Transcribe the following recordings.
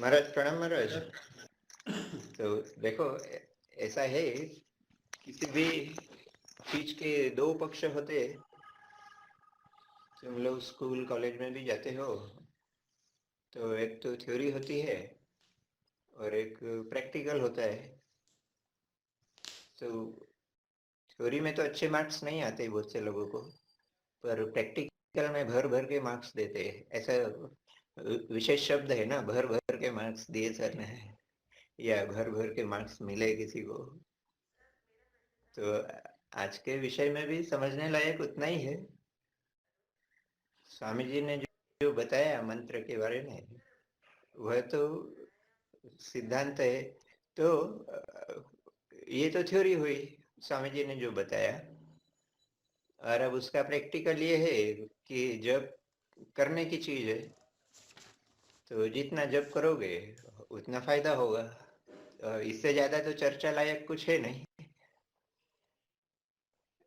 महाराज प्रणाम महाराज। तो देखो, ऐसा है, किसी भी चीज के दो पक्ष होते हैं। तुम लोग स्कूल कॉलेज में भी जाते हो, तो एक तो थ्योरी होती है और एक प्रैक्टिकल होता है। तो थ्योरी में तो अच्छे मार्क्स नहीं आते बहुत से लोगों को, पर प्रैक्टिकल में भर भर के मार्क्स देते हैं। ऐसा विशेष शब्द है ना, भर भर के मार्क्स दिए सर ने, या भर भर के मार्क्स मिले किसी को। तो आज के विषय में भी समझने लायक उतना ही है। स्वामी जी ने जो बताया मंत्र के बारे में, वह तो सिद्धांत है। तो ये तो थ्योरी हुई, स्वामी जी ने जो बताया। और अब उसका प्रैक्टिकल ये है कि जब करने की चीज है, तो जितना जब करोगे उतना फायदा होगा। इससे ज्यादा तो चर्चा लायक कुछ है नहीं।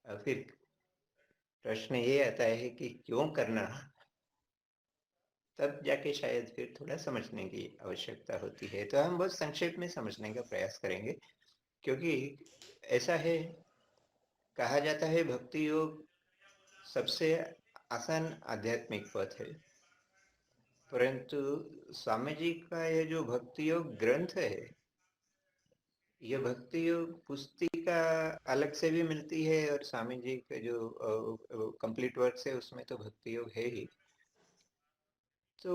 फिर प्रश्न ये आता है कि क्यों करना, तब जाके शायद फिर थोड़ा समझने की आवश्यकता होती है। तो हम बहुत संक्षेप में समझने का प्रयास करेंगे, क्योंकि ऐसा है, कहा जाता है भक्ति योग सबसे आसान आध्यात्मिक पथ है। परंतु स्वामी जी का ये जो भक्ति योग ग्रंथ है, ये भक्ति योग पुस्तिका अलग से भी मिलती है, और स्वामी जी के जो कंप्लीट वर्क है उसमें तो भक्ति योग है ही। तो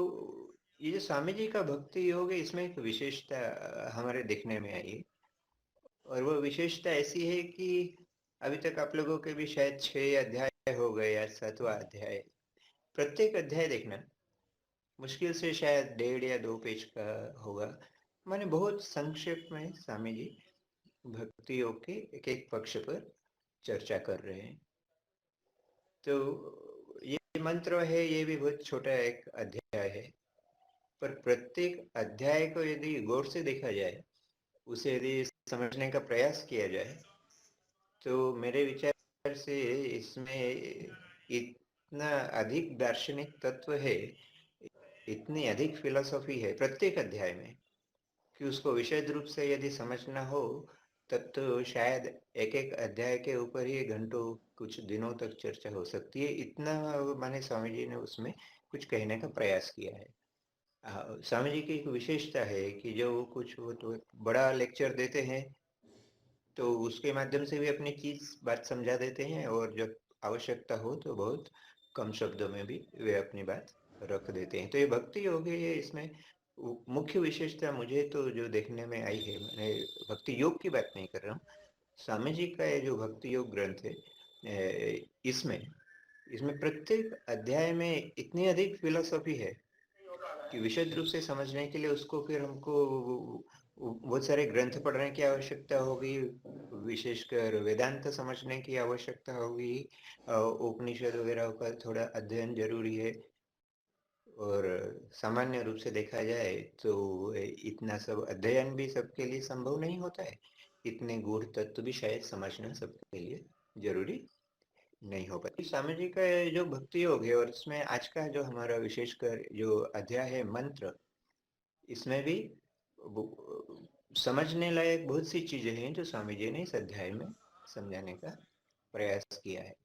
ये जो स्वामी जी का भक्ति योग है, इसमें एक विशेषता हमारे देखने में आई, और वो विशेषता ऐसी है कि अभी तक आप लोगों के भी शायद 6 अध्याय हो गए या 7वां अध्याय। प्रत्येक अध्याय देखना मुश्किल से शायद 1.5 या 2 पेज का होगा। मैंने बहुत संक्षेप में स्वामी जी भक्ति योग के एक एक पक्ष पर चर्चा कर रहे हैं। तो ये मंत्र है, ये भी बहुत छोटा एक अध्याय है, पर प्रत्येक अध्याय को यदि गौर से देखा जाए, उसे यदि समझने का प्रयास किया जाए, तो मेरे विचार से इसमें इतना अधिक दार्शनिक तत्व है, इतनी अधिक फिलॉसफी है प्रत्येक अध्याय में, कि उसको विशद रूप से यदि समझना हो, तब तो शायद एक एक अध्याय के ऊपर ही घंटों कुछ दिनों तक चर्चा हो सकती है। इतना माने स्वामी जी ने उसमें कुछ कहने का प्रयास किया है। स्वामी जी की एक विशेषता है कि जो कुछ वो तो बड़ा लेक्चर देते हैं, तो उसके माध्यम से भी अपनी चीज बात समझा देते हैं, और जब आवश्यकता हो तो बहुत कम शब्दों में भी वे अपनी बात रख देते हैं। तो ये भक्ति योग है, ये इसमें मुख्य विशेषता मुझे तो जो देखने में आई है, मैंने भक्ति योग की बात नहीं कर रहा हूँ, स्वामी जी का ये जो भक्ति योग ग्रंथ है, इसमें इसमें प्रत्येक अध्याय में इतनी अधिक फिलोसॉफी है कि विशद रूप से समझने के लिए उसको फिर हमको बहुत सारे ग्रंथ पढ़ने की आवश्यकता होगी, विशेषकर वेदांत समझने की आवश्यकता होगी, उपनिषद वगैरह का थोड़ा अध्ययन जरूरी है। और सामान्य रूप से देखा जाए तो इतना सब अध्ययन भी सबके लिए संभव नहीं होता है। इतने गूढ़ तत्व भी शायद समझना सबके लिए जरूरी नहीं हो पाती। स्वामी जी का जो भक्ति योग है, और इसमें आज का जो हमारा विशेषकर जो अध्याय है मंत्र, इसमें भी समझने लायक बहुत सी चीजें हैं जो स्वामी जी ने इस अध्याय में समझाने का प्रयास किया है।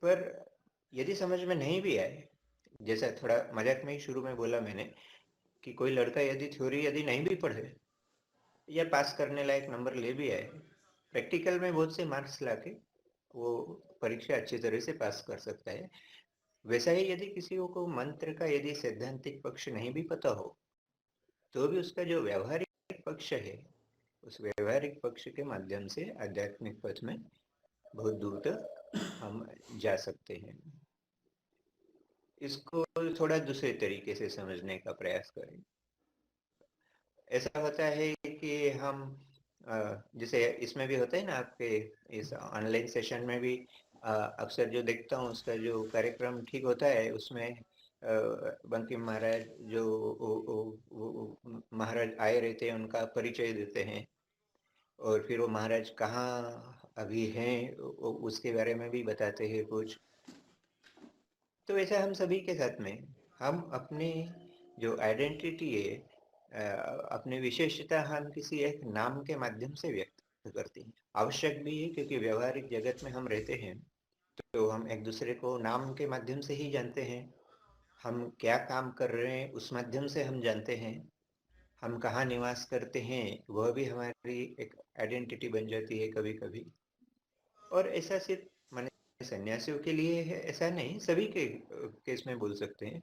पर यदि समझ में नहीं भी आए, जैसा थोड़ा मजाक में ही शुरू में बोला मैंने, कि कोई लड़का यदि थ्योरी यदि नहीं भी पढ़े या पास करने लायक नंबर ले भी आए, प्रैक्टिकल में बहुत से मार्क्स लाके वो परीक्षा अच्छी तरह से पास कर सकता है। वैसा ही यदि किसी को मंत्र का यदि सैद्धांतिक पक्ष नहीं भी पता हो, तो भी उसका जो व्यवहारिक पक्ष है, उस व्यवहारिक पक्ष के माध्यम से आध्यात्मिक पथ में बहुत दूर तक हम जा सकते हैं। इसको थोड़ा दूसरे तरीके से समझने का प्रयास करें। ऐसा होता है कि हम जैसे इसमें भी होता है ना, आपके इस ऑनलाइन सेशन में भी अक्सर जो देखता हूँ, उसका जो कार्यक्रम ठीक होता है, उसमें बंकिम महाराज जो महाराज आए रहते हैं, उनका परिचय देते हैं, और फिर वो महाराज कहाँ अभी हैं उसके बारे में भी बताते हैं कुछ। तो ऐसा हम सभी के साथ में, हम अपनी जो आइडेंटिटी है अपनी विशेषता हम किसी एक नाम के माध्यम से व्यक्त करते हैं। आवश्यक भी है क्योंकि व्यवहारिक जगत में हम रहते हैं तो हम एक दूसरे को नाम के माध्यम से ही जानते हैं। हम क्या काम कर रहे हैं उस माध्यम से हम जानते हैं। हम कहाँ निवास करते हैं वह भी हमारी एक आइडेंटिटी बन जाती है कभी कभी। और ऐसा सिर्फ माने सन्यासियों के लिए है ऐसा नहीं, सभी के केस में बोल सकते हैं।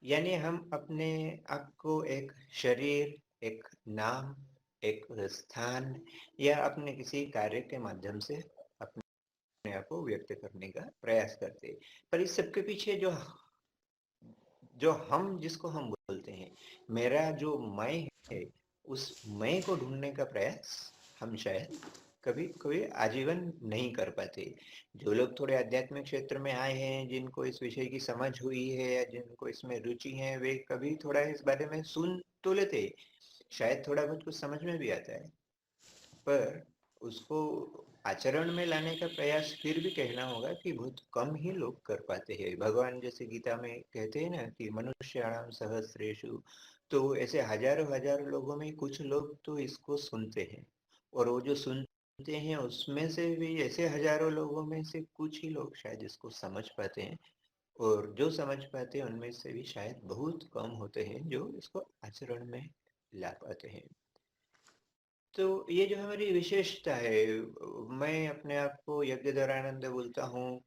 यानी हम अपने आप को एक शरीर, एक नाम, एक स्थान या अपने किसी कार्य के माध्यम से अपने आप को व्यक्त करने का प्रयास करते हैं। पर इस सबके पीछे जो जो हम जिसको हम बोलते हैं, मेरा जो मैं है, उस मैं को ढूंढने का प्रयास हम शायद कभी कभी आजीवन नहीं कर पाते। जो लोग थोड़े आध्यात्मिक क्षेत्र में आए हैं, जिनको इस विषय की समझ हुई है या जिनको इसमें रुचि है, वे कभी थोड़ा इस बारे में सुन तो लेते, शायद थोड़ा बहुत कुछ समझ में भी आता है, पर उसको आचरण में लाने का प्रयास फिर भी कहना होगा कि बहुत कम ही लोग कर पाते हैं। भगवान जैसे गीता में कहते हैं ना कि मनुष्याणाम सहस्रेषु, तो ऐसे हजारों हजारों लोगों में कुछ लोग तो इसको सुनते हैं, और वो जो सुनते हैं उसमें से भी ऐसे हजारों लोगों में से कुछ ही लोग शायद इसको समझ पाते हैं, और जो समझ पाते हैं उनमें से भी शायद बहुत कम होते हैं जो इसको आचरण में ला पाते हैं। तो ये जो हमारी विशेषता है, मैं अपने आप को यज्ञधरानंद बोलता हूँ,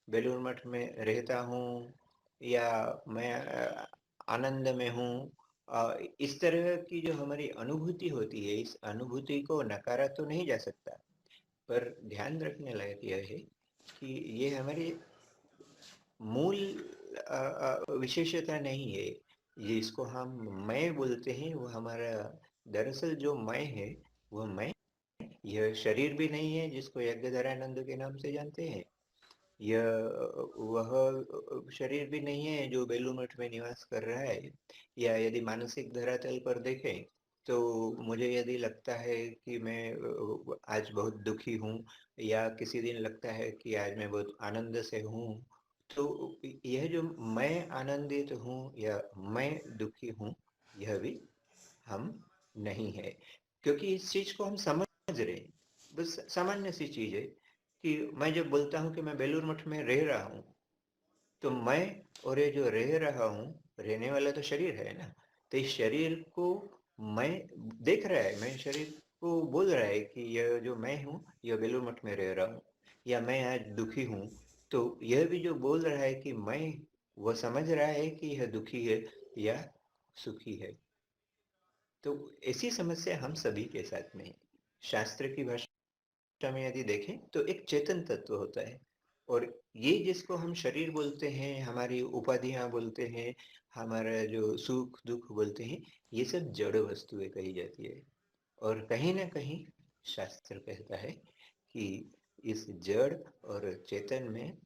बेलूर मठ में रहता हूँ, या मैं आनंद में हूँ, इस तरह की जो हमारी अनुभूति होती है, इस अनुभूति को नकारा तो नहीं जा सकता, पर ध्यान रखने लायक यह है कि ये हमारी मूल विशेषता नहीं है। ये इसको हम मैं बोलते हैं, वो हमारा दरअसल जो मैं है वो मैं यह शरीर भी नहीं है जिसको यज्ञधरानंद के नाम से जानते हैं। यह वह शरीर भी नहीं है जो बेलूर मठ में निवास कर रहा है। या यदि मानसिक धरातल पर देखें तो मुझे यदि लगता है कि मैं आज बहुत दुखी हूँ, या किसी दिन लगता है कि आज मैं बहुत आनंद से हूँ, तो यह जो मैं आनंदित हूँ या मैं दुखी हूँ, यह भी हम नहीं है, क्योंकि इस चीज को हम समझ रहे हैं। बस सामान्य सी चीज है कि मैं जब बोलता हूँ कि मैं बेलूर मठ में रह रहा हूँ, तो मैं और ये जो रह रहा हूँ, रहने वाला तो शरीर है ना, तो इस शरीर को मैं देख रहा है, मैं शरीर को बोल रहा है कि यह जो मैं हूँ यह बेलूर मठ में रह रहा हूँ, या मैं आज दुखी हूँ, तो यह भी जो बोल रहा है कि मैं, वह समझ रहा है कि यह दुखी है या सुखी है। तो ऐसी समस्या हम सभी के साथ में है। शास्त्र की भाषा में यदि देखें तो एक चेतन तत्व होता है, और ये जिसको हम शरीर बोलते हैं, हमारी उपाधियां बोलते हैं, हमारा जो सुख दुख बोलते हैं, ये सब जड़ वस्तुएं कही जाती है। और कहीं ना कहीं शास्त्र कहता है कि इस जड़ और चेतन में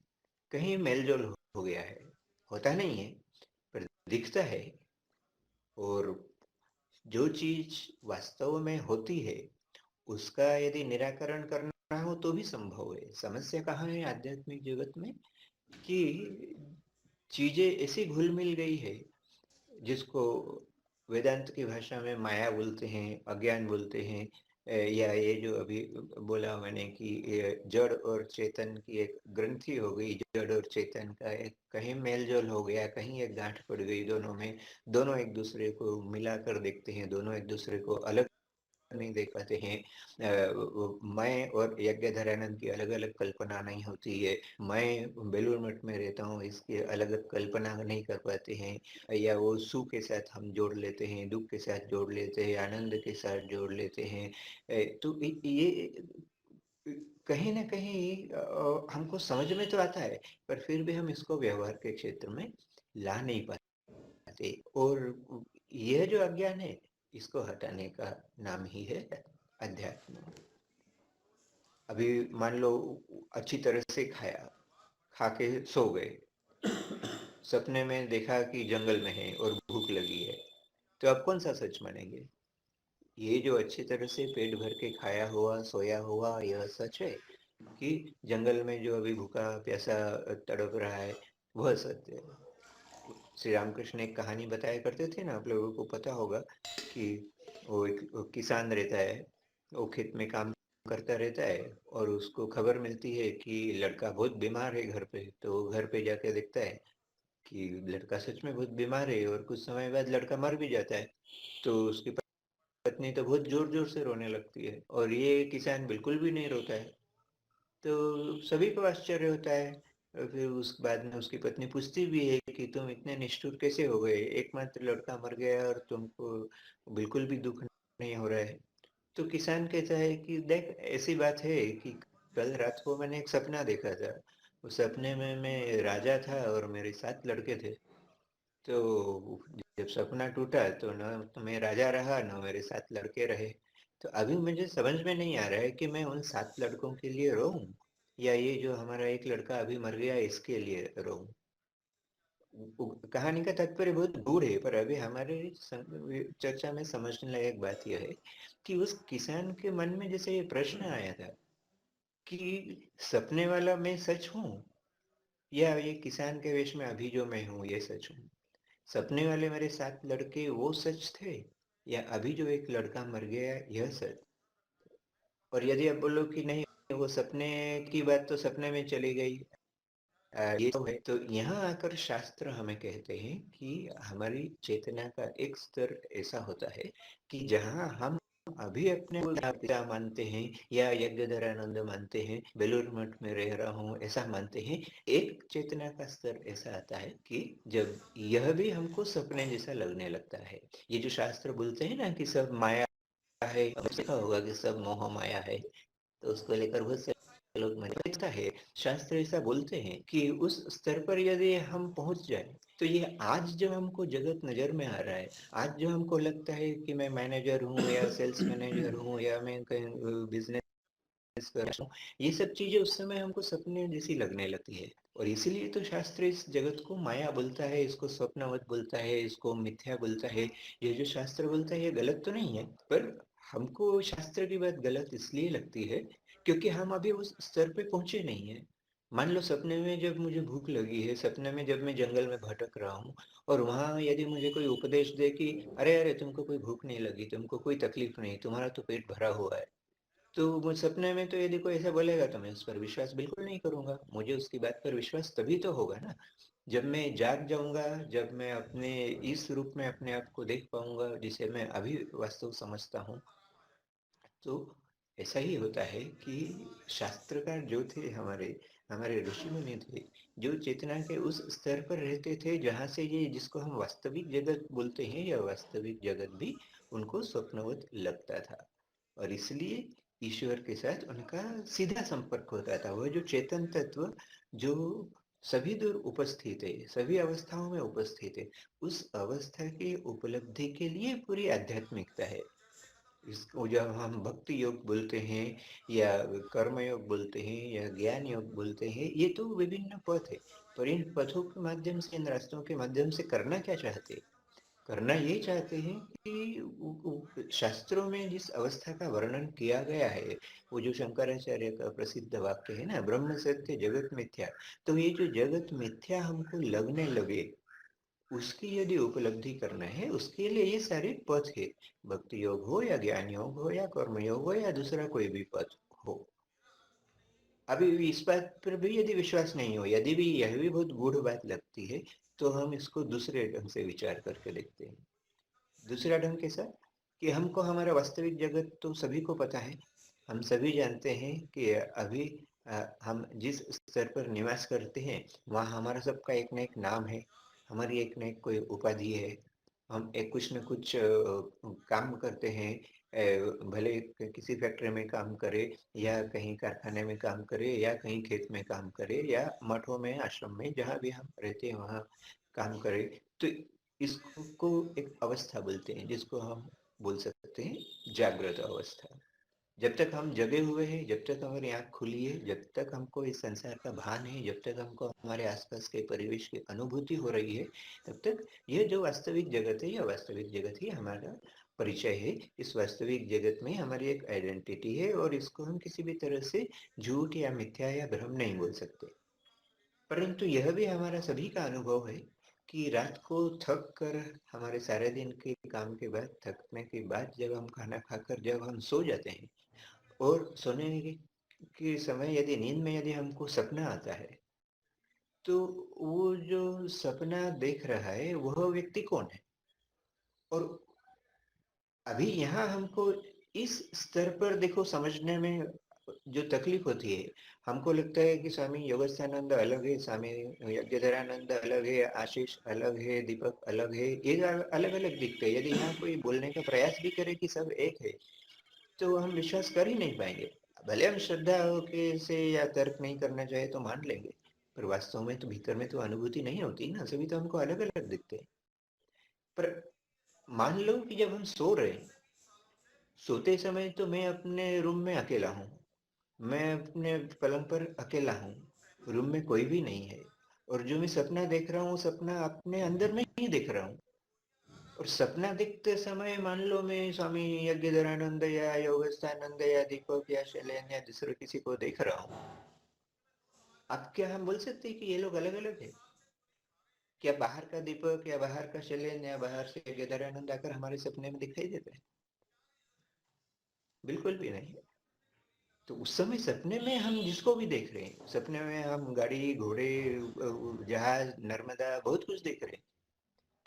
कहीं मेलजोल हो गया है। होता नहीं है पर दिखता है, और जो चीज वास्तव में होती है उसका यदि निराकरण करना हो तो भी संभव है। समस्या कहाँ है आध्यात्मिक जगत में कि चीजें ऐसी घुल मिल गई है जिसको वेदांत की भाषा में माया बोलते हैं, अज्ञान बोलते हैं, या ये जो अभी बोला मैंने कि ये जड़ और चेतन की एक ग्रंथि हो गई, जड़ और चेतन का एक कहीं मेलजोल हो गया, कहीं एक गांठ पड़ गई दोनों में। दोनों एक दूसरे को मिलाकर देखते हैं, दोनों एक दूसरे को अलग नहीं देख पाते हैं। मैं और यज्ञधरानंद की अलग अलग कल्पना नहीं होती है, मैं बेलूर मठ में रहता हूँ इसकी अलग अलग कल्पना नहीं कर पाते हैं, या वो सुख के साथ हम जोड़ लेते हैं, दुख के साथ जोड़ लेते हैं, आनंद के साथ जोड़ लेते हैं। तो ये कहीं ना कहीं हमको समझ में तो आता है, पर फिर भी हम इसको व्यवहार के क्षेत्र में ला नहीं पाते। और यह जो अज्ञान है, इसको हटाने का नाम ही है अध्यात्म। अभी मान लो अच्छी तरह से खाया, खा के सो गए, सपने में देखा कि जंगल में है और भूख लगी है, तो आप कौन सा सच मानेंगे? ये जो अच्छी तरह से पेट भर के खाया हुआ सोया हुआ यह सच है, कि जंगल में जो अभी भूखा प्यासा तड़प रहा है वह सत्य है? श्री रामकृष्ण एक कहानी बताया करते थे ना, आप लोगों को पता होगा कि वो एक वो किसान रहता है, वो खेत में काम करता रहता है और उसको खबर मिलती है कि लड़का बहुत बीमार है घर पे, तो वो घर पे जाके देखता है कि लड़का सच में बहुत बीमार है और कुछ समय बाद लड़का मर भी जाता है। तो उसकी पत्नी तो बहुत जोर जोर से रोने लगती है और ये किसान बिल्कुल भी नहीं रोता है। तो सभी को आश्चर्य होता है। और फिर उस बाद में उसकी पत्नी पूछती भी है कि तुम इतने निष्ठुर कैसे हो गए, एकमात्र लड़का मर गया और तुमको बिल्कुल भी दुख नहीं हो रहा है। तो किसान कहता है कि देख, ऐसी बात है कि कल रात को मैंने एक सपना देखा था। उस सपने में मैं राजा था और मेरे 7 लड़के थे। तो जब सपना टूटा तो न तो मैं राजा रहा, न मेरे 7 लड़के रहे। तो अभी मुझे समझ में नहीं आ रहा है कि मैं उन 7 लड़कों के लिए रोऊं या ये जो हमारा एक लड़का अभी मर गया इसके लिए रोऊं। कहानी का तात्पर्य बहुत दूर है, पर अभी हमारे चर्चा में समझने लायक बात यह है कि उस किसान के मन में जैसे ये प्रश्न आया था कि सपने वाला मैं सच हूँ या ये किसान के वेश में अभी जो मैं हूँ ये सच हूँ। सपने वाले मेरे 7 लड़के वो सच थे या अभी जो एक लड़का मर गया यह सच। और यदि आप बोलो कि नहीं, वो सपने की बात तो सपने में चली गई, ये तो है, तो यहाँ आकर शास्त्र हमें कहते हैं कि हमारी चेतना का एक स्तर ऐसा होता है कि जहाँ हम अभी अपने को पिता मानते हैं या यज्ञधरानंद मानते हैं, बेलूर मठ में रह रहा हूँ ऐसा मानते हैं, एक चेतना का स्तर ऐसा आता है कि जब यह भी हमको सपने जैसा लगने लगता है। ये जो शास्त्र बोलते हैं ना कि सब माया है, देखा होगा कि सब मोह माया है, तो उसको लेकर बहुत से लोग ऐसा है, शास्त्र ऐसा बोलते हैं कि उस स्तर पर यदि हम पहुंच जाए तो ये आज जो हमको जगत नजर में आ रहा है, आज जो हमको लगता है कि मैं मैनेजर हूँ या सेल्स मैनेजर हूँ या मैं कहीं बिजनेस कर रहा हूँ, ये सब चीजें उस समय हमको सपने जैसी लगने लगती है। और इसीलिए तो शास्त्र इस जगत को माया बोलता है, इसको स्वप्नवत बोलता है, इसको मिथ्या बोलता है। ये जो शास्त्र बोलता है ये गलत तो नहीं है, पर हमको शास्त्र की बात गलत इसलिए लगती है क्योंकि हम अभी उस स्तर पे पहुंचे नहीं है। मान लो सपने में जब मुझे भूख लगी है, सपने में जब मैं जंगल में भटक रहा हूँ और वहां यदि मुझे कोई उपदेश दे कि अरे अरे तुमको कोई भूख नहीं लगी, तुमको कोई तकलीफ नहीं, तुम्हारा तो पेट भरा हुआ है, तो वो सपने में तो यदि कोई ऐसा बोलेगा तो मैं उस पर विश्वास बिल्कुल नहीं करूंगा। मुझे उसकी बात पर विश्वास तभी तो होगा ना जब मैं जाग जाऊंगा, जब मैं अपने इस रूप में अपने आप को देख पाऊंगा जिसे मैं अभी वास्तव समझता हूँ। तो ऐसा ही होता है कि शास्त्रकार जो थे, हमारे हमारे ऋषि मुनि थे, जो चेतना के उस स्तर पर रहते थे जहाँ से ये जिसको हम वास्तविक जगत बोलते हैं, या वास्तविक जगत भी उनको स्वप्नवत लगता था। और इसलिए ईश्वर के साथ उनका सीधा संपर्क होता था। वह जो चेतन तत्व जो सभी दूर उपस्थित है, सभी अवस्थाओं में उपस्थित है, उस अवस्था की उपलब्धि के लिए पूरी आध्यात्मिकता है। इसको जब हम भक्ति योग बोलते हैं या कर्म योग बोलते हैं या ज्ञान योग बोलते हैं, ये तो विभिन्न पथ है। पर इन पथों के माध्यम से, इन रास्तों के माध्यम से करना क्या चाहते हैं? करना ये चाहते हैं कि शास्त्रों में जिस अवस्था का वर्णन किया गया है, वो जो शंकराचार्य का प्रसिद्ध वाक्य है ना, ब्रह्म सत्य जगत मिथ्या, तो ये जो जगत मिथ्या हमको लगने लगे, उसकी यदि उपलब्धि करना है, उसके लिए ये सारे पथ है। भक्ति योग हो या ज्ञान योग हो या कर्म योग हो या दूसरा कोई भी पथ हो। अभी इस बात पर भी यदि विश्वास नहीं हो, यदि भी यह भी बहुत गूढ़ बात लगती है, तो हम इसको दूसरे ढंग से विचार करके देखते हैं। दूसरा ढंग कैसा कि हमको हमारा वास्तविक जगत तो सभी को पता है। हम सभी जानते हैं कि अभी हम जिस स्तर पर निवास करते हैं वहाँ हमारा सबका एक न एक नाम है, हमारी एक न एक कोई उपाधि है। हम एक कुछ न कुछ काम करते हैं, भले किसी फैक्ट्री में काम करे या कहीं कारखाने में काम करे या कहीं खेत में काम करे या मठों में आश्रम में जहाँ भी हम रहते हैं वहाँ काम करे। तो इसको एक अवस्था बोलते हैं जिसको हम बोल सकते हैं जागृत अवस्था। जब तक हम जगे हुए हैं, जब तक हमारी आँख खुली है, जब तक हमको इस संसार का भान है, जब तक हमको हमारे आसपास के परिवेश की अनुभूति हो रही है, तब तक यह जो वास्तविक जगत है, यह वास्तविक जगत ही हमारा परिचय है। इस वास्तविक जगत में हमारी एक आइडेंटिटी है और इसको हम किसी भी तरह से झूठ या मिथ्या या भ्रम नहीं बोल सकते। परंतु यह भी हमारा सभी का अनुभव है कि रात को थक कर हमारे सारे दिन के काम के बाद थकने के बाद जब हम खाना खाकर जब हम सो जाते हैं और सोने के समय यदि नींद में यदि हमको सपना आता है तो वो जो सपना देख रहा है वह व्यक्ति कौन है। और अभी यहाँ हमको इस स्तर पर देखो समझने में जो तकलीफ होती है, हमको लगता है कि स्वामी योगस्थानंद अलग है, स्वामी यज्ञधरानंद अलग है, आशीष अलग है, दीपक अलग है, ये अलग अलग दिखते हैं। यदि यहाँ कोई बोलने का प्रयास भी करे कि सब एक है तो हम विश्वास कर ही नहीं पाएंगे। भले हम श्रद्धा हो के से या तर्क नहीं करना चाहे तो मान लेंगे, पर वास्तव में तो भीतर में तो अनुभूति नहीं होती ना, सभी तो हमको अलग अलग दिखते हैं। पर मान लो कि जब हम सो रहे हैं, सोते समय तो मैं अपने रूम में अकेला हूँ, मैं अपने पलंग पर अकेला हूँ, रूम में कोई भी नहीं है, और जो मैं सपना देख रहा हूँ सपना अपने अंदर में ही देख रहा हूँ। और सपना देखते समय मान लो मैं स्वामी यज्ञधरानंद या योगस्थानंद या दीपक या शैलेन या दूसरे किसी को देख रहा हूँ, अब क्या हम बोल सकते हैं कि ये लोग अलग अलग है? क्या बाहर का दीपक या बाहर का शैलेन या बाहर से यज्ञधरानंद आकर हमारे सपने में दिखाई देता है? बिल्कुल भी नहीं। तो उस समय सपने में हम जिसको भी देख रहे हैं, सपने में हम गाड़ी घोड़े जहाज नर्मदा बहुत कुछ देख रहे हैं,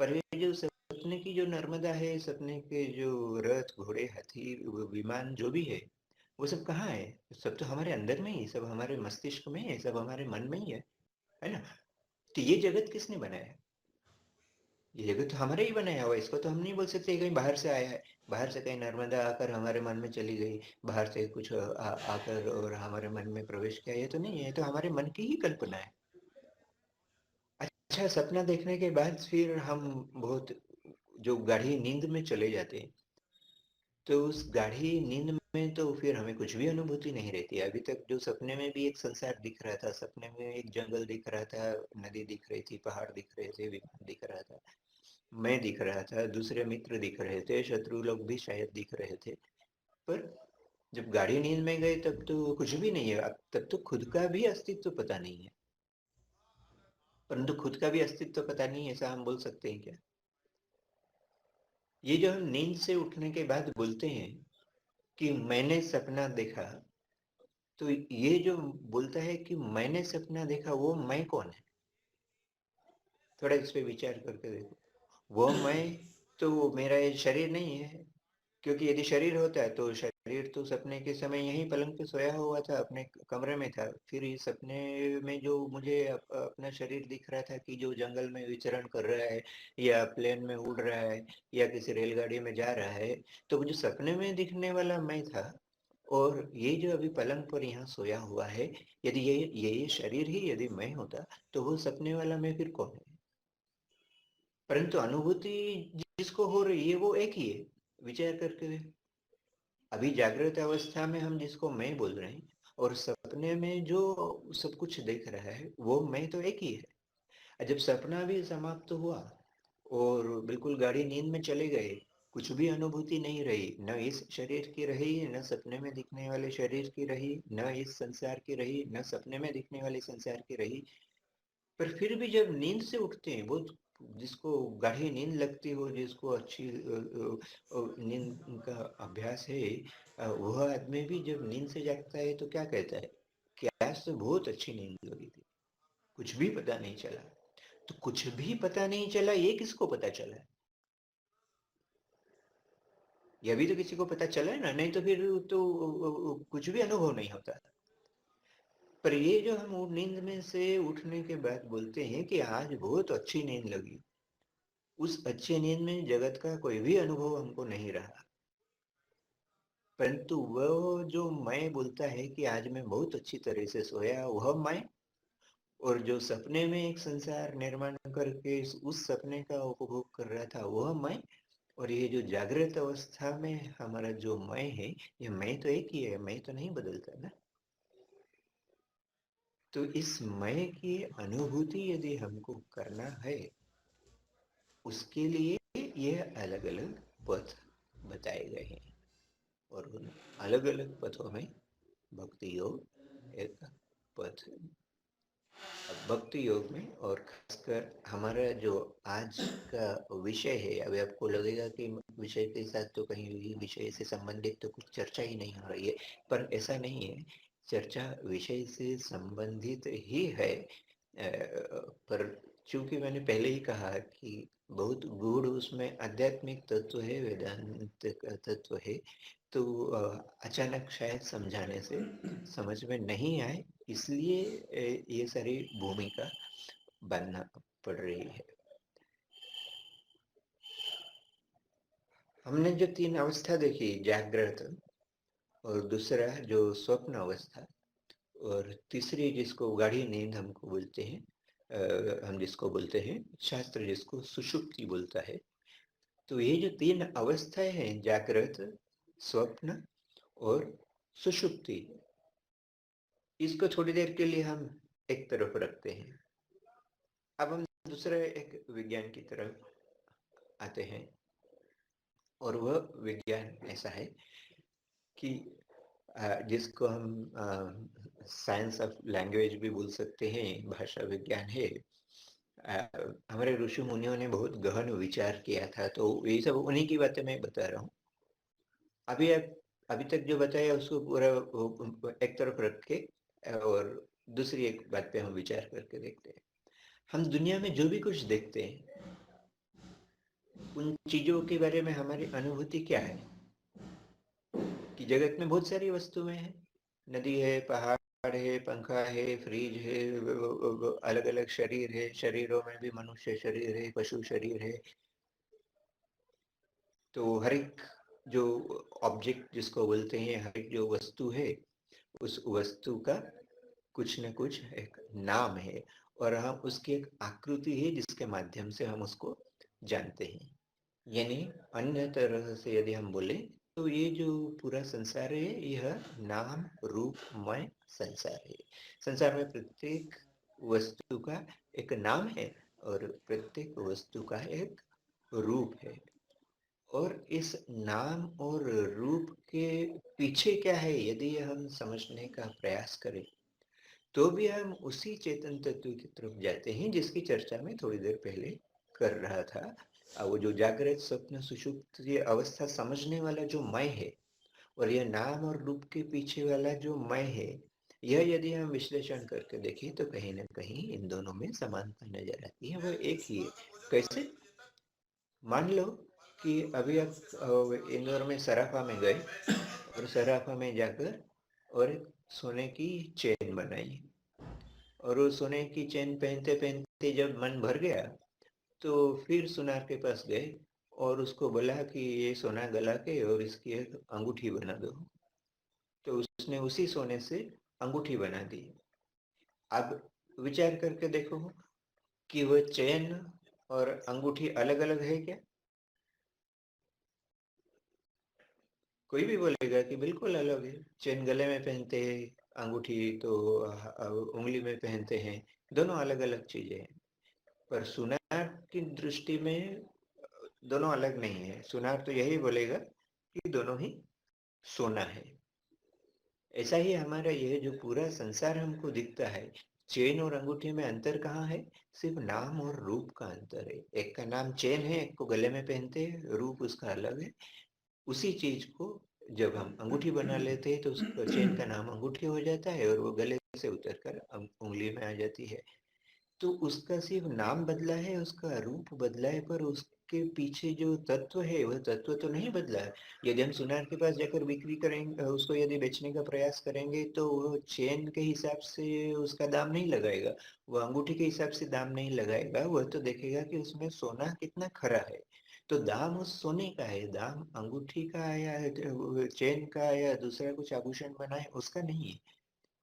पर ये जो सपने की जो नर्मदा है, सपने के जो रथ घोड़े हाथी विमान जो भी है, वो सब कहाँ है? सब तो हमारे अंदर में ही, सब हमारे मस्तिष्क में है, सब हमारे मन में ही है ना? तो ये जगत किसने बनाया? ये जगत तो हमारे ही बनाया हुआ है, इसको तो हम नहीं बोल सकते कहीं बाहर से आया है। बाहर से कहीं नर्मदा आकर हमारे मन में चली गई, बाहर से कुछ आकर और हमारे मन में प्रवेश किया, ये तो नहीं है, तो हमारे मन की ही कल्पना है। अच्छा, सपना देखने के बाद फिर हम बहुत जो गाढ़ी नींद में चले जाते हैं, तो उस गाढ़ी नींद में तो फिर हमें कुछ भी अनुभूति नहीं रहती। अभी तक जो सपने में भी एक संसार दिख रहा था, सपने में एक जंगल दिख रहा था, नदी दिख रही थी, पहाड़ दिख रहे थे, विमान दिख रहा था, मैं दिख रहा था, दूसरे मित्र दिख रहे थे, शत्रु लोग भी शायद दिख रहे थे। पर जब गाढ़ी नींद में गए तब तो कुछ भी नहीं है, अब तब तो खुद का भी अस्तित्व पता नहीं है। परंतु खुद का भी अस्तित्व पता नहीं है, ऐसा हम बोल सकते हैं क्या? ये जो हम नींद से उठने के बाद बोलते हैं कि मैंने सपना देखा, तो ये जो बोलता है कि मैंने सपना देखा, वो मैं कौन है? थोड़ा इस पे विचार करके देखो। वो मैं तो मेरा ये शरीर नहीं है, क्योंकि यदि शरीर होता है तो शरीर तो सपने के समय यहीं पलंग पे सोया हुआ था, अपने कमरे में था। फिर इस सपने में जो मुझे अपना शरीर दिख रहा था कि जो जंगल में विचरण कर रहा है या प्लेन में उड़ रहा है या किसी रेलगाड़ी में जा रहा है, तो मुझे सपने में दिखने वाला मैं था। और ये जो अभी पलंग पर यहाँ सोया हुआ है, यदि ये शरीर ही यदि मैं होता तो वो सपने वाला मैं फिर कौन है? परंतु अनुभूति जिसको हो रही है वो एक ही है। विचार करके देखो, अभी जागृत अवस्था में हम जिसको मैं बोल रहे हैं और सपने में जो सब कुछ देख रहा है वो मैं तो एक ही है। जब सपना भी समाप्त हुआ और बिल्कुल गाढ़ी नींद में चले गए, कुछ भी अनुभूति नहीं रही, न इस शरीर की रही, न सपने में दिखने वाले शरीर की रही, न इस संसार की रही, न सपने में दिखने वाले संसार की रही। पर फिर भी जब नींद से उठते हैं, वो जिसको गाढ़ी नींद लगती हो, जिसको अच्छी नींद का अभ्यास है, वह आदमी भी जब नींद से जागता है तो क्या कहता है कि आज तो बहुत अच्छी नींद लगी थी, कुछ भी पता नहीं चला। तो कुछ भी पता नहीं चला, ये किसको पता चला? ये भी तो किसी को पता चला है ना, नहीं तो फिर तो कुछ भी अनुभव नहीं होता। पर ये जो हम नींद में से उठने के बाद बोलते हैं कि आज बहुत अच्छी नींद लगी, उस अच्छी नींद में जगत का कोई भी अनुभव हमको नहीं रहा। परंतु वह जो मैं बोलता है कि आज मैं बहुत अच्छी तरह से सोया, वह मैं। और जो सपने में एक संसार निर्माण करके उस सपने का उपभोग कर रहा था, वह मैं। और ये जो जागृत अवस्था में हमारा जो मैं है, ये मैं तो एक ही है, मैं तो नहीं बदलता ना। तो इस मैं की अनुभूति यदि हमको करना है, उसके लिए ये अलग अलग पथ बताए गए हैं। और उन अलग अलग पथों में भक्ति योग एक पथ भक्ति योग में और खासकर हमारा जो आज का विषय है, अभी आपको लगेगा कि विषय के साथ तो कहीं भी विषय से संबंधित तो कुछ चर्चा ही नहीं हो रही है, पर ऐसा नहीं है। चर्चा विषय से संबंधित ही है, पर चूंकि मैंने पहले ही कहा कि बहुत गूढ़ उसमें आध्यात्मिक तत्व है, वेदांत तत्व है, तो अचानक शायद समझाने से समझ में नहीं आए, इसलिए ये सारी भूमिका बनना पड़ रही है। हमने जो 3 अवस्था देखी, जागृत और दूसरा जो स्वप्न अवस्था और तीसरी जिसको गाढ़ी नींद हमको बोलते हैं, हम जिसको बोलते हैं, शास्त्र जिसको सुषुप्ति बोलता है। तो ये जो 3 अवस्थाएं हैं, जागृत, स्वप्न और सुषुप्ति, इसको थोड़ी देर के लिए हम एक तरफ रखते हैं। अब हम दूसरे एक विज्ञान की तरफ आते हैं, और वह विज्ञान ऐसा है कि जिसको हम साइंस ऑफ लैंग्वेज भी बोल सकते हैं, भाषा विज्ञान है। हमारे ऋषि मुनियों ने बहुत गहन विचार किया था, तो ये सब उन्हीं की बातें मैं बता रहा हूँ। अभी तक जो बताया उसको पूरा एक तरफ रख के और दूसरी एक बात पे हम विचार करके देखते हैं। हम दुनिया में जो भी कुछ देखते हैं, उन चीजों के बारे में हमारी अनुभूति क्या है कि जगत में बहुत सारी वस्तुएं हैं, नदी है, पहाड़ है, पंखा है, फ्रिज है, अलग अलग शरीर है, शरीरों में भी मनुष्य शरीर है, पशु शरीर है। तो हर एक जो ऑब्जेक्ट जिसको बोलते हैं, हर एक जो वस्तु है, उस वस्तु का कुछ न कुछ एक नाम है, और हम उसकी एक आकृति है जिसके माध्यम से हम उसको जानते हैं। यानी अन्य तरह से यदि हम बोले तो ये जो पूरा संसार है, यह नाम रूपमय संसार है। संसार में प्रत्येक वस्तु का एक नाम है और प्रत्येक वस्तु का एक रूप है, और इस नाम और रूप के पीछे क्या है यदि हम समझने का प्रयास करें, तो भी हम उसी चेतन तत्व की तरफ जाते हैं जिसकी चर्चा में थोड़ी देर पहले कर रहा था। वो जो जागृत, स्वप्न, सुषुप्त ये अवस्था समझने वाला जो मैं है, और यह नाम और रूप के पीछे वाला जो मैं है, यह यदि हम विश्लेषण करके देखें तो कहीं ना कहीं इन दोनों में समानता नजर आती है, वह एक ही है। कैसे? मान लो कि अभी आप इंदौर में सराफा में गए और सराफा में जाकर और एक सोने की चेन बनाई, और वो सोने की चेन पहनते पहनते जब मन भर गया तो फिर सुनार के पास गए और उसको बोला कि ये सोना गला के और इसकी एक अंगूठी बना दो। तो उसने उसी सोने से अंगूठी बना दी। अब विचार करके देखो कि वो चेन और अंगूठी अलग अलग है क्या? कोई भी बोलेगा कि बिल्कुल अलग है। चेन गले में पहनते हैं, अंगूठी तो उंगली में पहनते हैं, दोनों अलग अलग चीजें हैं। पर सुनार की दृष्टि में दोनों अलग नहीं है। सुनार तो यही बोलेगा कि दोनों ही सोना है। ऐसा ही हमारा यह जो पूरा संसार हमको दिखता है, चेन और अंगूठी में अंतर कहाँ है? सिर्फ नाम और रूप का अंतर है। एक का नाम चेन है, एक को गले में पहनते हैं, रूप उसका अलग है। उसी चीज को जब हम अंगूठी बना लेते हैं तो उस चेन का नाम अंगूठी हो जाता है और वो गले से उतरकर उंगली में आ जाती है। तो उसका सिर्फ नाम बदला है, उसका रूप बदला है, पर उसके पीछे जो तत्व है वह तत्व तो नहीं बदला है। यदि हम सुनार के पास जाकर बिक्री करेंगे, उसको यदि बेचने का प्रयास करेंगे, तो वो चेन के हिसाब से उसका दाम नहीं लगाएगा, वो अंगूठी के हिसाब से दाम नहीं लगाएगा। वह तो देखेगा कि उसमें सोना कितना खरा है। तो दाम उस सोने का है, दाम अंगूठी का या चेन का या दूसरा कुछ आभूषण बना है उसका नहीं है।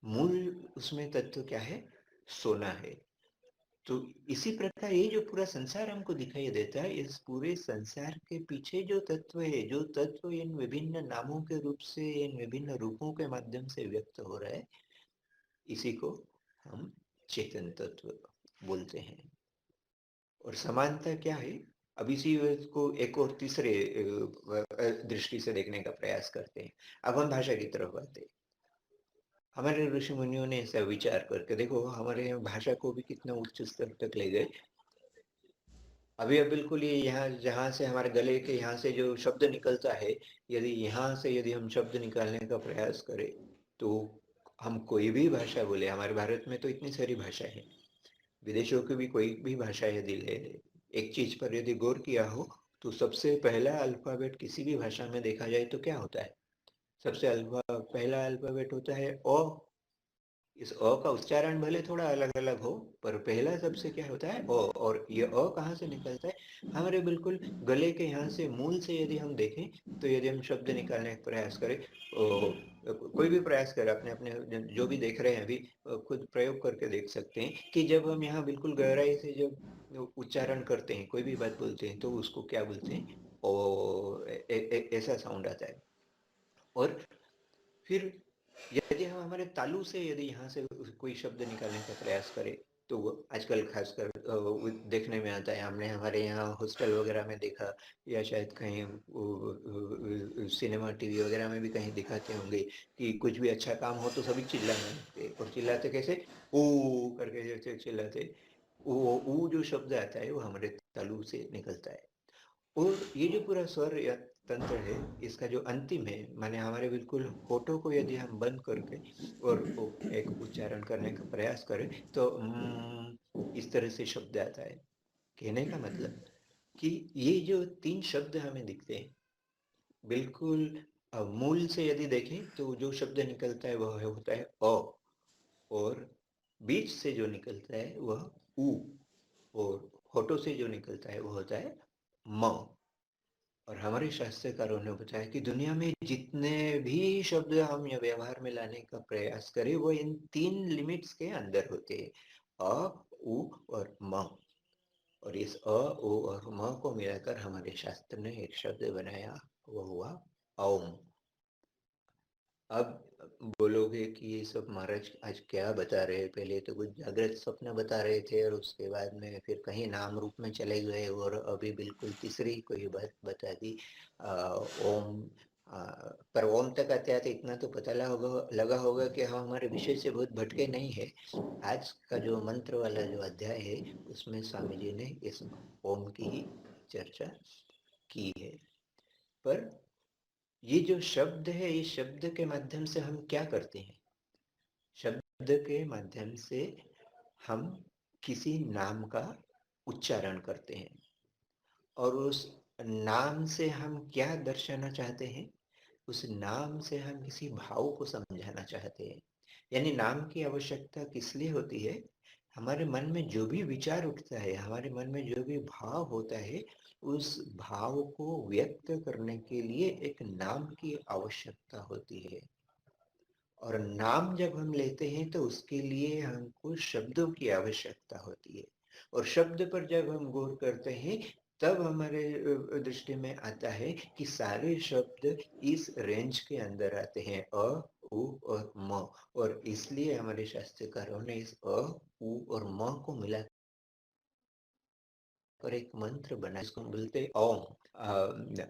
मूल उसमें तत्व क्या है? सोना है। तो इसी प्रकार ये जो पूरा संसार हमको दिखाई देता है, इस पूरे संसार के पीछे जो तत्व है, जो तत्व इन विभिन्न नामों के रूप से, इन विभिन्न रूपों के माध्यम से व्यक्त हो रहा है, इसी को हम चेतन तत्व बोलते हैं। और समानता क्या है? अब इसी को एक और तीसरे दृष्टि से देखने का प्रयास करते हैं। अब हम भाषा की तरफ आते हैं। हमारे ऋषि मुनियों ने ऐसा विचार करके देखो हमारे भाषा को भी कितना उच्च स्तर तक ले गए। अभी अब बिल्कुल ये यहाँ जहाँ से हमारे गले के यहाँ से जो शब्द निकलता है, यदि यहाँ से यदि हम शब्द निकालने का प्रयास करें तो हम कोई भी भाषा बोले, हमारे भारत में तो इतनी सारी भाषाएं हैं, विदेशों की भी कोई भी भाषा यदि ले, एक चीज पर यदि गौर किया हो तो सबसे पहला अल्फाबेट किसी भी भाषा में देखा जाए तो क्या होता है? सबसे पहला अल्फाबेट होता है ओ। इस अ का उच्चारण भले थोड़ा अलग अलग हो पर पहला सबसे क्या होता है ओ। और ये अ कहाँ से निकलता है? हमारे बिल्कुल गले के यहाँ से मूल से यदि हम देखें तो यदि हम शब्द निकालने का प्रयास करें, कोई भी प्रयास करें, अपने अपने जो भी देख रहे हैं अभी खुद प्रयोग करके देख सकते हैं कि जब हम यहाँ बिल्कुल गहराई से जब उच्चारण करते हैं, कोई भी बात बोलते हैं तो उसको क्या बोलते हैं? ओ ऐसा साउंड आता है। और फिर यदि हम हमारे तालु से यदि यहाँ से कोई शब्द निकालने का प्रयास करें तो वो आजकल खासकर देखने में आता है, हमने हमारे यहाँ हॉस्टल वगैरह में देखा या शायद कहीं सिनेमा टीवी वगैरह में भी कहीं दिखाते होंगे कि कुछ भी अच्छा काम हो तो सभी चिल्लाने लगते, और चिल्लाते कैसे? ओ करके जैसे चिल्लाते। वो ऊ जो शब्द आता है वो हमारे तालु से निकलता है। और ये जो पूरा स्वर या तंत्र है, इसका जो अंतिम है, माने हमारे बिल्कुल होठों को यदि हम बंद करके और एक उच्चारण करने का प्रयास करें तो इस तरह से शब्द आता है। कहने का मतलब कि ये जो तीन शब्द हमें दिखते हैं बिल्कुल मूल से यदि देखें तो जो शब्द निकलता है वह होता है अ, और बीच से जो निकलता है वह उ, और होठों से जो निकलता है वह होता है म। और हमारे शास्त्रकारों ने बताया कि दुनिया में जितने भी शब्द हम या व्यवहार में लाने का प्रयास करें वो इन तीन लिमिट्स के अंदर होते हैं, अ, उ और म। और इस अ, उ और म को मिलाकर हमारे शास्त्र ने एक शब्द बनाया, वो हुआ ओम। अब बोलोगे कि ये सब महाराज आज क्या बता रहे हैं, पहले तो कुछ जागृत स्वप्न बता रहे थे और उसके बाद में फिर कहीं नाम रूप में चले गए और अभी बिल्कुल तीसरी कोई बात बता दी ओम। पर ओम तक आते आते इतना तो पता लगा होगा कि हम हमारे विषय से बहुत भटके नहीं है। आज का जो मंत्र वाला जो अध्याय है उसमें स्वामी जी ने इस ओम की ही चर्चा की है। पर ये जो शब्द है, इस शब्द के माध्यम से हम क्या करते हैं? शब्द के माध्यम से हम किसी नाम का उच्चारण करते हैं, और उस नाम से हम क्या दर्शाना चाहते हैं? उस नाम से हम किसी भाव को समझाना चाहते हैं। यानी नाम की आवश्यकता किस लिए होती है? हमारे मन में जो भी विचार उठता है, हमारे मन में जो भी भाव होता है, उस भाव को व्यक्त करने के लिए एक नाम की आवश्यकता होती है। और नाम जब हम लेते हैं तो उसके लिए हमको शब्दों की आवश्यकता होती है। और शब्द पर जब हम गौर करते हैं तब हमारे दृष्टि में आता है कि सारे शब्द इस रेंज के अंदर आते हैं, अ, उ और म। और इसलिए हमारे शास्त्रकारों ने इस अ, उ और म को मिला और एक मंत्र बना, इसको बोलते हैं ओम।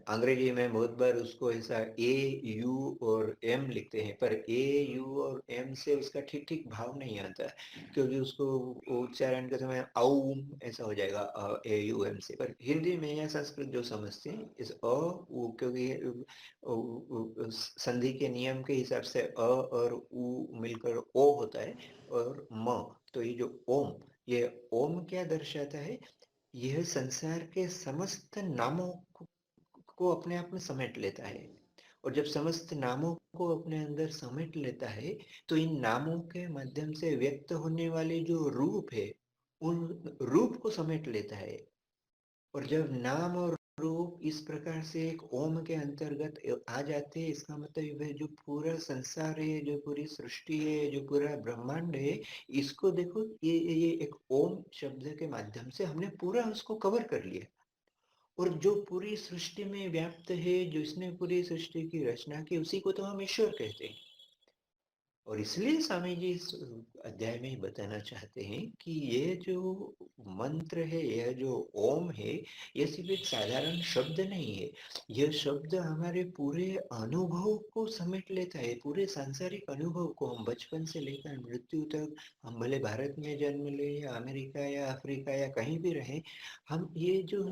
अंग्रेजी में बहुत बार उसको ऐसा ए यू और एम लिखते हैं, पर ए यू और एम से उसका ठीक ठीक भाव नहीं आता, क्योंकि उसको उच्चारण के समय औम ऐसा हो जाएगा ए यू एम से। पर हिंदी में या संस्कृत जो समझते हैं इस क्योंकि संधि के नियम के हिसाब से अ और उ मिलकर ओ होता है, और म। तो ये जो ओम, ये ओम क्या दर्शाता है? यह संसार के समस्त नामों को अपने आप में समेट लेता है। और जब समस्त नामों को अपने अंदर समेट लेता है तो इन नामों के माध्यम से व्यक्त होने वाले जो रूप है उन रूप को समेट लेता है। और जब नाम और रूप इस प्रकार से एक ओम के अंतर्गत आ जाते हैं, इसका मतलब है जो पूरा संसार है, जो पूरी सृष्टि है, जो पूरा ब्रह्मांड है, इसको देखो, ये एक ओम शब्द के माध्यम से हमने पूरा उसको कवर कर लिया। और जो पूरी सृष्टि में व्याप्त है, जो इसने पूरी सृष्टि की रचना की, उसी को तो हम ईश्वर कहते हैं। और इसलिए स्वामी जी इस अध्याय में बताना चाहते हैं कि ये जो मंत्र है, यह जो ओम है, यह सिर्फ एक साधारण शब्द नहीं है। यह शब्द हमारे पूरे अनुभव को समेट लेता है, पूरे सांसारिक अनुभव को। हम बचपन से लेकर मृत्यु तक, हम भले भारत में जन्म ले या अमेरिका या अफ्रीका या कहीं भी रहे, हम ये जो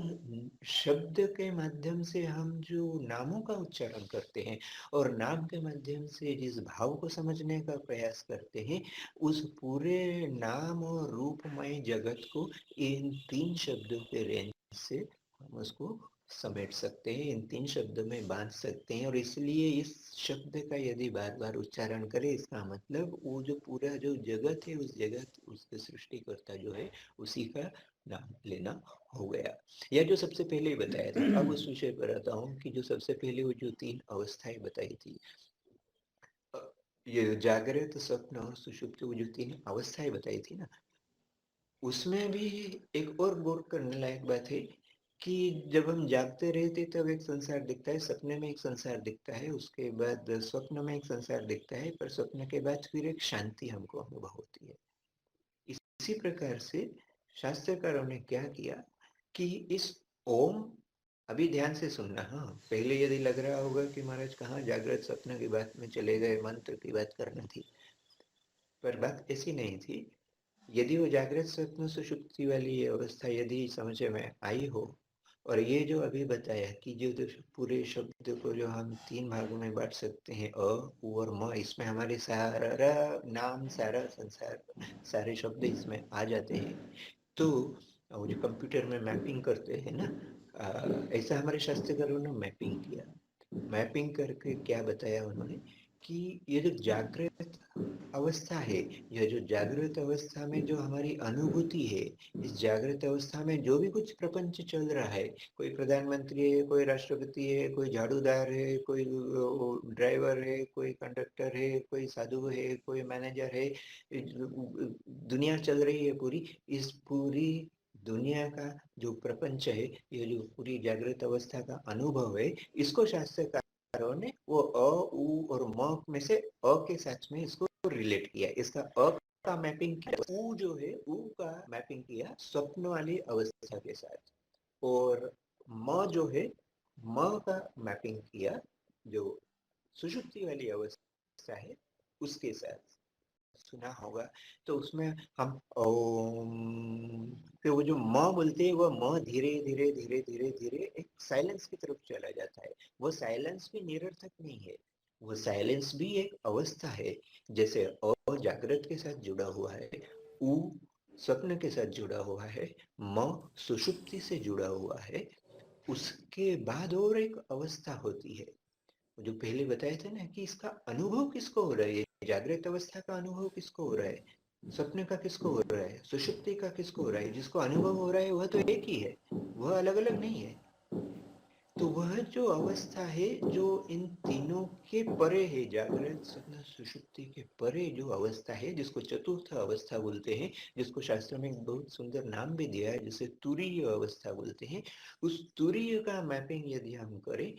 शब्द के माध्यम से हम जो नामों का उच्चारण करते हैं और नाम के माध्यम से जिस भाव को समझने का प्रयास करते हैं, उस पूरे नाम और रूपमय जगत को इन 3 शब्दों के रेंज से हम उसको समेट सकते हैं, इन 3 शब्दों में बांध सकते हैं। और इसलिए इस शब्द का यदि बार बार उच्चारण करें, इसका मतलब वो जो पूरा जो जगत है, उस जगत, उसके सृष्टिकर्ता जो है, उसी का नाम लेना हो गया। यह जो सबसे पहले ही बताया था। अब उस विषय पर आता हूँ कि जो सबसे पहले वो जो 3 अवस्थाएं बताई थी, ये जागृत, स्वप्न और सुषुप्ति, वो जो 3 अवस्थाएं बताई थी ना, उसमें भी एक और गौर करने लायक बात है कि जब हम जागते रहते तब एक संसार दिखता है, सपने में एक संसार दिखता है, उसके बाद स्वप्न में एक संसार दिखता है, पर स्वप्न के बाद फिर एक शांति हमको अनुभव होती है। इसी प्रकार से शास्त्रकारों ने क्या किया कि इस ओम, अभी ध्यान से सुनना, हाँ, पहले यदि लग रहा होगा कि महाराज कहाँ जागृत स्वप्न की बात में चले गए, मंत्र की बात करनी थी, पर बात ऐसी नहीं थी। यदि वो जागृत स्वप्न सुषुप्ति वाली ये अवस्था यदि समझ में आई हो, और ये जो अभी बताया कि जो पूरे शब्द को जो हम 3 भागों में बांट सकते हैं, अ, उ और म, इसमें हमारे सारा नाम, सारा संसार, सारे शब्द इसमें आ जाते हैं। तो वो जो कंप्यूटर में मैपिंग करते हैं ना, ऐसा हमारे शास्त्रकारों ने मैपिंग किया। मैपिंग करके क्या बताया उन्होंने कि ये जो जागृत अवस्था है, यह जो जागृत अवस्था में जो हमारी अनुभूति है, इस जागृत अवस्था में जो भी कुछ प्रपंच चल रहा है, कोई प्रधानमंत्री है, कोई राष्ट्रपति है, कोई झाड़ूदार है, कोई ड्राइवर है, कोई कंडक्टर है, कोई साधु है, कोई मैनेजर है, दुनिया चल रही है पूरी, इस पूरी दुनिया का जो प्रपंच है, ये जो पूरी जागृत अवस्था का अनुभव है, इसको शास्त्रकारों ने वो अ, उ और म में से अ के साथ में इसको रिलेट किया। इसका अ का मैपिंग किया, उ जो है उ का मैपिंग किया स्वप्न वाली अवस्था के साथ, और म जो है म का मैपिंग किया जो सुषुप्ति वाली अवस्था है उसके साथ। सुना होगा तो उसमें हम ओम, तो वो जो म बोलते हैं, वो म धीरे धीरे धीरे धीरे धीरे एक साइलेंस की तरफ चला जाता है। वो साइलेंस भी निरर्थक नहीं है, वो साइलेंस भी एक अवस्था है। जैसे अ जागृत के साथ जुड़ा हुआ है, उ स्वप्न के साथ जुड़ा हुआ है, म सुषुप्ति से जुड़ा हुआ है, उसके बाद और एक अवस्था होती है जो पहले बताया था ना कि इसका अनुभव किसको हो रहा है, जागृत अवस्था का अनुभव किसको हो रहा है, स्वप्न का किसको हो रहा है, सुषुप्ति का किसको हो रहा है। जिसको अनुभव हो रहा है वह तो एक ही है, वह अलग अलग नहीं है। तो वह जो अवस्था है जो इन तीनों के परे है, जागृत स्वप्न सुषुप्ति के परे जो अवस्था है, जिसको चतुर्थ अवस्था बोलते हैं, जिसको शास्त्र में एक बहुत सुंदर नाम भी दिया है जिसे तुरीय अवस्था बोलते हैं। उस तुरीय का मैपिंग यदि हम करें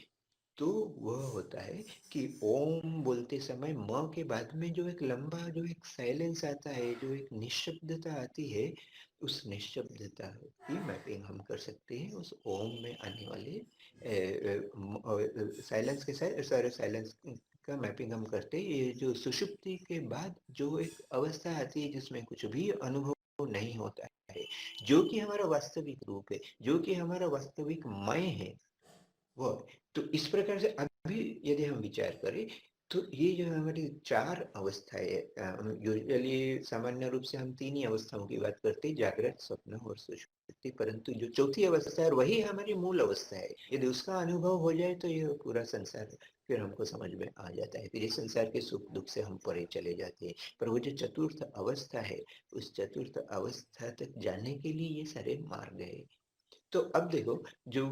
तो वह होता है कि ओम बोलते समय म के बाद में जो एक लंबा जो एक साइलेंस आता है, जो एक निश्शब्दता आती है, उस निश्शब्दता की मैपिंग हम कर सकते हैं उस ओम में आने वाले साइलेंस के साथ। सारे साइलेंस का मैपिंग हम करते हैं। ये जो सुषुप्ति के बाद जो एक अवस्था आती है जिसमें कुछ भी अनुभव नहीं होता है, जो कि हमारा वास्तविक रूप है, जो कि हमारा वास्तविक मैं है, वो। तो इस प्रकार से अभी यदि हम विचार करें तो ये जो हमारी 4 अवस्थाएं, यूजुअली सामान्य रूप से हम 3 ही अवस्थाओं की बात करते हैं, जागृत, स्वप्न और सुषुप्ति, परंतु जो चौथी अवस्था है वही हमारी मूल अवस्था है। यदि उसका अनुभव हो जाए तो ये पूरा संसार फिर हमको समझ में आ जाता है, फिर इस संसार के सुख दुख से हम परे चले जाते हैं। पर वो जो चतुर्थ अवस्था है, उस चतुर्थ अवस्था तक जाने के लिए ये सारे मार्ग है। तो अब देखो, जो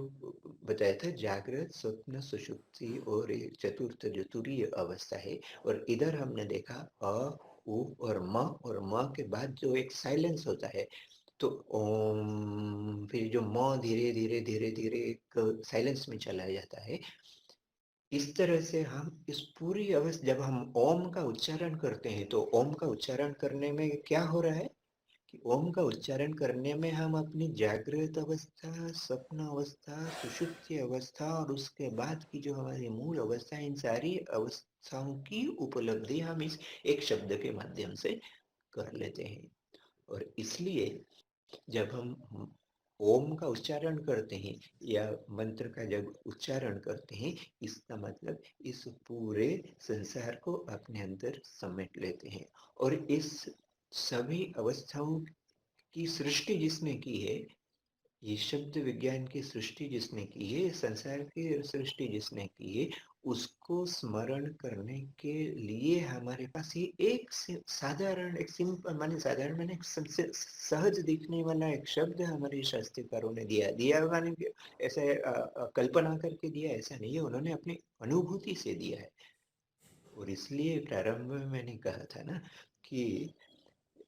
बताया था जागृत, स्वप्न, सुषुप्ति और ये चतुर्थ जो तुरीय अवस्था है, और इधर हमने देखा अ, उ और म के बाद जो एक साइलेंस होता है, तो ओम, फिर जो म धीरे धीरे धीरे धीरे एक साइलेंस में चला जाता है। इस तरह से हम इस पूरी अवस्था, जब हम ओम का उच्चारण करते हैं तो ओम का उच्चारण करने में क्या हो रहा है कि ओम का उच्चारण करने में हम अपनी जागृत अवस्था, स्वप्न अवस्था, सुषुप्ति अवस्था और उसके बाद की जो हमारी मूल अवस्था, इन सारी अवस्थाओं की उपलब्धि हम इस एक शब्द के माध्यम से कर लेते हैं। और इसलिए जब हम ओम का उच्चारण करते हैं या मंत्र का जब उच्चारण करते हैं, इसका मतलब इस पूरे संसार को अपने अंदर समेट लेते हैं। और इस सभी अवस्थाओं की सृष्टि जिसने की है, ये शब्द विज्ञान की सृष्टि जिसने की है, संसार की सृष्टि जिसने की है, उसको स्मरण करने के लिए हमारे पास ये एक साधारण, एक सिंपल, माने साधारण माने एक सबसे सहज दिखने वाला एक शब्द हमारे शास्त्रकारों ने दिया दिया माने ऐसे कल्पना करके दिया, ऐसा नहीं है, उन्होंने अपनी अनुभूति से दिया है। और इसलिए प्रारंभ में मैंने कहा था ना कि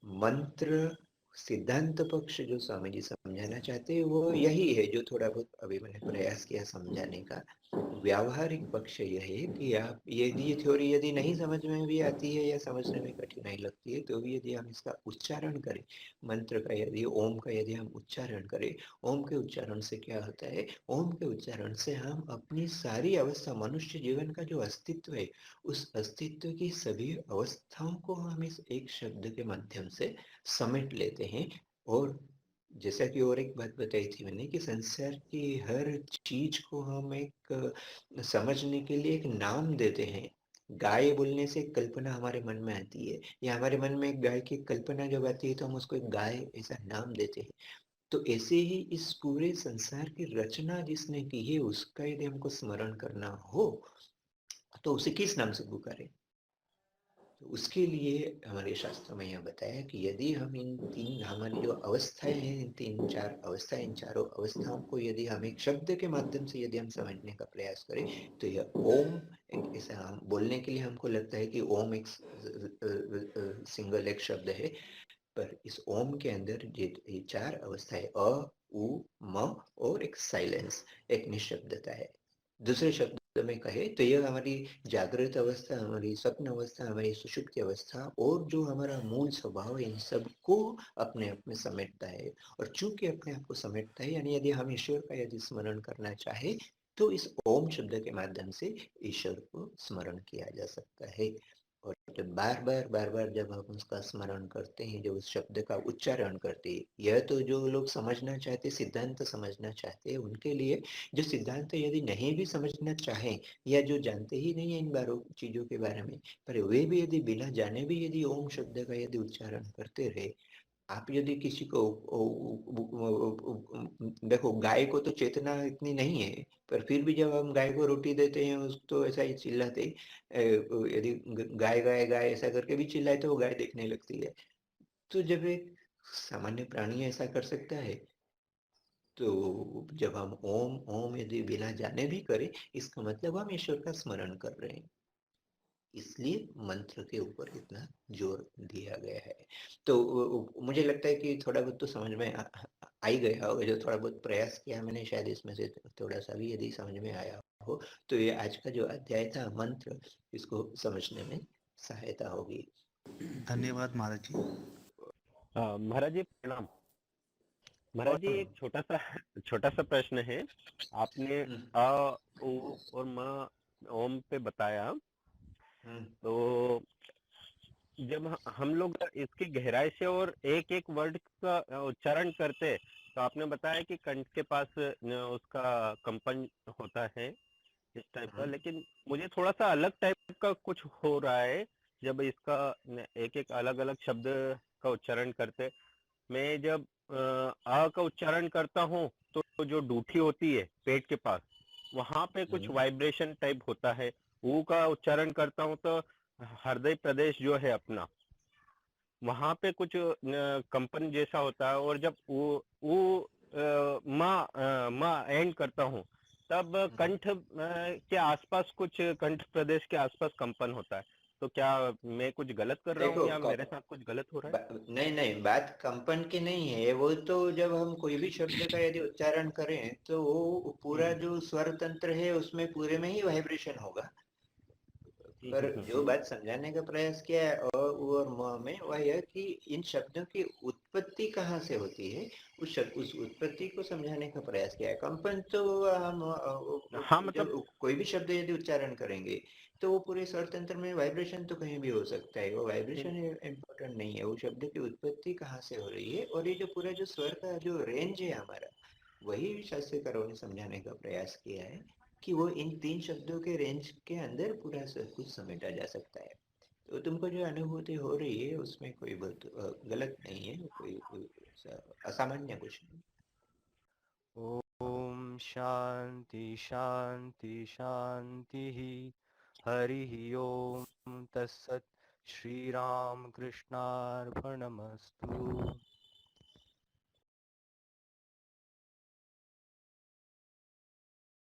मंत्र सिद्धांत पक्ष जो स्वामी जी समझाना चाहते हैं वो यही है, जो थोड़ा बहुत अभी मैंने प्रयास किया समझाने का। व्यावहारिक पक्ष यह है कि आप यदि ये थ्योरी यदि नहीं समझ में भी आती है या समझने में कठिनाई लगती है, तो भी यदि हम इसका उच्चारण करें, मंत्र का यदि ओम का यदि हम उच्चारण करें, ओम के उच्चारण से क्या होता है, ओम के उच्चारण से हम अपनी सारी अवस्था, मनुष्य जीवन का जो अस्तित्व है, उस अस्तित्व की सभी अवस्थाओं को हम इस एक शब्द के माध्यम से समेट लेते हैं। और जैसा कि और एक बात बताई थी मैंने कि संसार की हर चीज को हम एक समझने के लिए एक नाम देते हैं। गाय बोलने से एक कल्पना हमारे मन में आती है, या हमारे मन में एक गाय की कल्पना जब आती है तो हम उसको एक गाय ऐसा नाम देते हैं। तो ऐसे ही इस पूरे संसार की रचना जिसने की है, उसका यदि हमको स्मरण करना हो तो उसे किस नाम से पुकारे। तो उसके लिए हमारे शास्त्रों में यह बताया कि यदि हम इन तीन, हमारी जो अवस्थाएं हैं, इन तीन चार अवस्थाएं, इन चारों अवस्थाओं को यदि हम एक शब्द के माध्यम से यदि हम समझने का प्रयास करें, तो यह ओम एक ऐसा, हम बोलने के लिए हमको लगता है कि ओम एक सिंगल एक शब्द है, पर इस ओम के अंदर ये चार अवस्थाएं अ, उ, म और एक साइलेंस, एक निशब्दता है। दूसरे शब्द में कहे तो यह हमारी जागृत अवस्था, हमारी स्वप्न अवस्था, हमारी सुषुप्ति अवस्था और जो हमारा मूल स्वभाव है, इन सबको अपने आप में समेटता है। और चूंकि अपने आप को समेटता है, यानी यदि हम ईश्वर का यदि स्मरण करना चाहे तो इस ओम शब्द के माध्यम से ईश्वर को स्मरण किया जा सकता है। और जब बार बार जब हम उसका स्मरण करते हैं, जब उस शब्द का उच्चारण करते हैं, यह तो जो लोग समझना चाहते, सिद्धांत समझना चाहते हैं उनके लिए। जो सिद्धांत यदि नहीं भी समझना चाहें या जो जानते ही नहीं है इन बारों चीजों के बारे में, पर वे भी यदि बिना जाने भी यदि ओम शब्द का यदि उच्चारण करते रहे, आप यदि किसी को देखो, गाय को तो चेतना इतनी नहीं है, पर फिर भी जब हम गाय को रोटी देते हैं उस तो ऐसा ही चिल्लाते, यदि गाय गाय गाय ऐसा करके भी चिल्लाए तो वो गाय देखने लगती है। तो जब एक सामान्य प्राणी ऐसा कर सकता है, तो जब हम ओम ओम यदि बिना जाने भी करें, इसका मतलब हम ईश्वर का स्मरण कर रहे हैं। इसलिए मंत्र के ऊपर इतना जोर दिया गया है। तो मुझे लगता है कि थोड़ा बहुत तो समझ में आ ही गया होगा, जो थोड़ा बहुत प्रयास किया मैंने, शायद इसमें से थोड़ा सा भी यदि समझ में आया हो, तो ये आज का जो अध्याय था मंत्र, इसको समझने में सहायता होगी। धन्यवाद महाराज जी। महाराज जी प्रणाम। महाराज जी एक छोटा सा प्रश्न है। आपने अ, उ और म ओम पे बताया, तो जब हम लोग इसकी गहराई से और एक एक वर्ड का उच्चारण करते, तो आपने बताया कि कंठ के पास उसका कंपन होता है इस टाइप का, लेकिन मुझे थोड़ा सा अलग टाइप का कुछ हो रहा है जब इसका एक एक अलग अलग शब्द का उच्चारण करते। मैं जब आ का उच्चारण करता हूँ तो जो डूठी होती है पेट के पास, वहां पे कुछ वाइब्रेशन टाइप होता है। ऊ का उच्चारण करता हूँ तो हृदय प्रदेश जो है अपना, वहां पे कुछ कंपन जैसा होता है। और जब ऊ माँ एंड करता हूँ, तब कंठ के आसपास कुछ, कंठ प्रदेश के आसपास कंपन होता है। तो क्या मैं कुछ गलत कर रहा हूँ देखो या मेरे साथ कुछ गलत हो रहा है? नहीं नहीं, बात कंपन की नहीं है, वो तो जब हम कोई भी शब्द का यदि उच्चारण करें तो वो पूरा जो स्वर तंत्र है उसमें पूरे में ही वाइब्रेशन होगा। पर जो बात समझाने का प्रयास किया है अ, उ और म में वह यह कि इन शब्दों की उत्पत्ति कहाँ से होती है, उस उत्पत्ति को समझाने का प्रयास किया है। कंपन तो हम हाँ मतलब जब कोई भी शब्द यदि उच्चारण करेंगे तो वो पूरे स्वर तंत्र में वाइब्रेशन तो कहीं भी हो सकता है, वो वाइब्रेशन इम्पोर्टेंट नहीं है, वो शब्द की उत्पत्ति कहाँ से हो रही है। और ये जो पूरा जो स्वर का जो रेंज है हमारा, वही शास्त्रकारों ने समझाने का प्रयास किया है कि वो इन 3 शब्दों के रेंज के अंदर पूरा सब कुछ समेटा जा सकता है। तो तुमको जो अनुभूति हो रही है उसमें कोई बहुत गलत नहीं है, कोई असामान्य कुछ नहीं। ओम शांति शांति शांति। हरि ओम तत्सत। श्री राम कृष्णार्पणमस्तु।